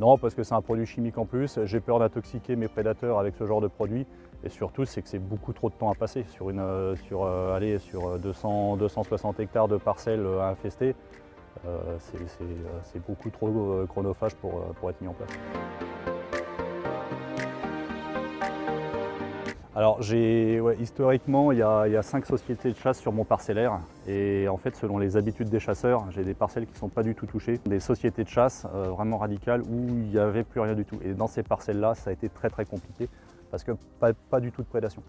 Non, parce que c'est un produit chimique en plus, j'ai peur d'intoxiquer mes prédateurs avec ce genre de produit. Et surtout, c'est que c'est beaucoup trop de temps à passer sur 260 hectares de parcelles à infester. C'est beaucoup trop chronophage pour être mis en place. Alors, historiquement, il y a 5 sociétés de chasse sur mon parcellaire. Et en fait, selon les habitudes des chasseurs, j'ai des parcelles qui ne sont pas du tout touchées. Des sociétés de chasse vraiment radicales où il n'y avait plus rien du tout. Et dans ces parcelles-là, ça a été très très compliqué parce que pas du tout de prédation.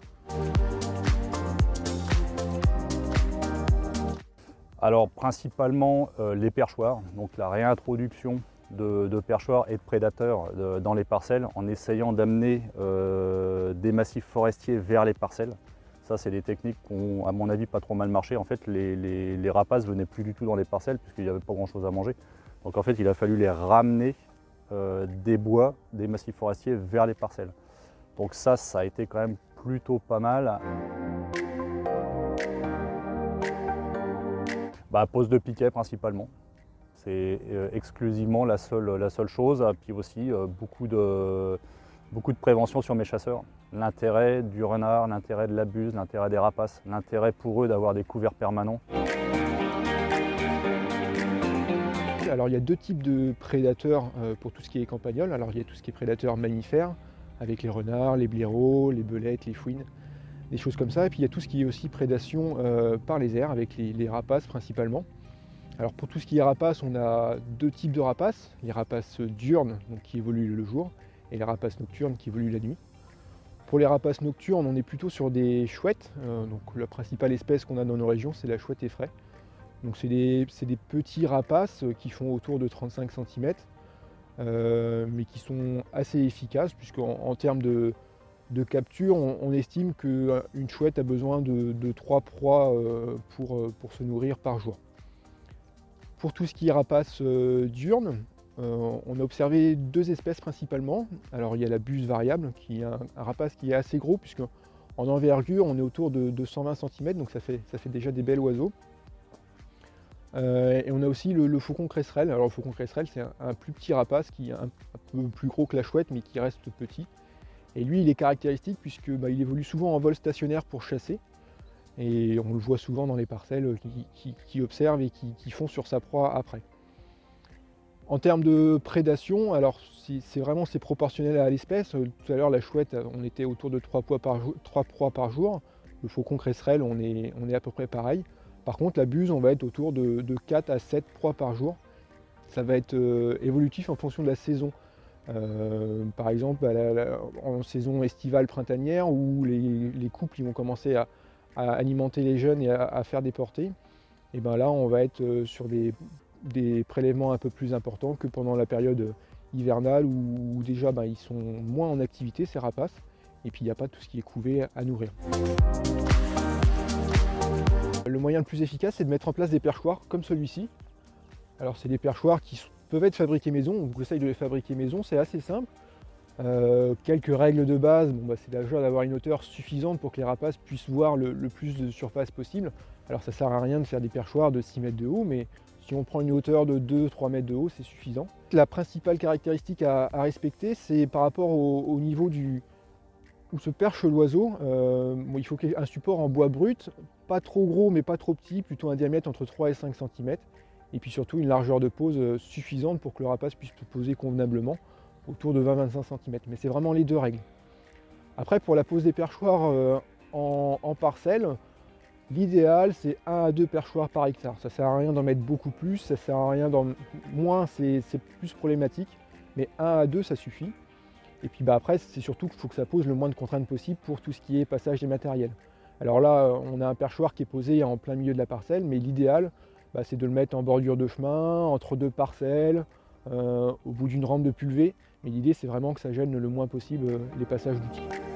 Alors, principalement les perchoirs, donc la réintroduction de perchoirs et de prédateurs dans les parcelles en essayant d'amener des massifs forestiers vers les parcelles. Ça, c'est des techniques qui ont, à mon avis, pas trop mal marché. En fait, les rapaces venaient plus du tout dans les parcelles puisqu'il n'y avait pas grand-chose à manger. Donc en fait, il a fallu les ramener des bois, des massifs forestiers vers les parcelles. Donc ça a été quand même plutôt pas mal. Pose de piquet principalement. C'est exclusivement la seule chose. Puis aussi beaucoup de prévention sur mes chasseurs. L'intérêt du renard, l'intérêt de la buse, l'intérêt des rapaces, l'intérêt pour eux d'avoir des couverts permanents. Alors il y a deux types de prédateurs pour tout ce qui est campagnol. Alors il y a tout ce qui est prédateurs mammifères, avec les renards, les blaireaux, les belettes, les fouines, des choses comme ça. Et puis il y a tout ce qui est aussi prédation par les airs, avec les rapaces principalement. Alors pour tout ce qui est rapaces, on a deux types de rapaces. Les rapaces diurnes, donc qui évoluent le jour, et les rapaces nocturnes qui évoluent la nuit. Pour les rapaces nocturnes, on est plutôt sur des chouettes. Donc la principale espèce qu'on a dans nos régions, c'est la chouette effraie. Donc c'est des petits rapaces qui font autour de 35 cm, mais qui sont assez efficaces, puisqu'en termes de capture, on estime qu'une chouette a besoin de 3 proies pour se nourrir par jour. Pour tout ce qui est rapaces diurnes, on a observé deux espèces principalement. Alors il y a la buse variable, qui est un rapace qui est assez gros, puisque en envergure on est autour de 120 cm, donc ça fait déjà des bels oiseaux. Et on a aussi le faucon cresserelle. Alors le faucon cresserelle, c'est un plus petit rapace qui est un peu plus gros que la chouette, mais qui reste petit. Et lui, il est caractéristique puisque il évolue souvent en vol stationnaire pour chasser. Et on le voit souvent dans les parcelles qui observent et qui font sur sa proie après. En termes de prédation, alors c'est proportionnel à l'espèce. Tout à l'heure, la chouette, on était autour de 3 proies par jour. Le faucon cresserelle, on est à peu près pareil. Par contre, la buse, on va être autour de 4 à 7 proies par jour. Ça va être évolutif en fonction de la saison. Par exemple, en saison estivale printanière, où les couples ils vont commencer à alimenter les jeunes et à faire des portées, et là on va être sur des prélèvements un peu plus importants que pendant la période hivernale où déjà ils sont moins en activité, ces rapaces, et puis il n'y a pas tout ce qui est couvé à nourrir. Le moyen le plus efficace, c'est de mettre en place des perchoirs comme celui-ci. Alors c'est des perchoirs qui peuvent être fabriqués maison, on vous conseille de les fabriquer maison, c'est assez simple. Quelques règles de base, c'est déjà d'avoir une hauteur suffisante pour que les rapaces puissent voir le plus de surface possible. Alors ça sert à rien de faire des perchoirs de 6 mètres de haut, mais si on prend une hauteur de 2-3 mètres de haut, c'est suffisant. La principale caractéristique à respecter, c'est par rapport au niveau où se perche l'oiseau. Il faut qu'il y ait un support en bois brut, pas trop gros mais pas trop petit, plutôt un diamètre entre 3 et 5 cm. Et puis surtout une largeur de pose suffisante pour que le rapace puisse se poser convenablement, autour de 20-25 cm. Mais c'est vraiment les deux règles. Après, pour la pose des perchoirs en parcelle, l'idéal c'est 1 à 2 perchoirs par hectare. Ça sert à rien d'en mettre beaucoup plus, ça sert à rien d'en moins, c'est plus problématique. Mais 1 à 2 ça suffit. Et puis après, c'est surtout qu'il faut que ça pose le moins de contraintes possible pour tout ce qui est passage des matériels. Alors là, on a un perchoir qui est posé en plein milieu de la parcelle, mais l'idéal, c'est de le mettre en bordure de chemin, entre deux parcelles, au bout d'une rampe de pulvée. Mais l'idée, c'est vraiment que ça gêne le moins possible les passages d'outils.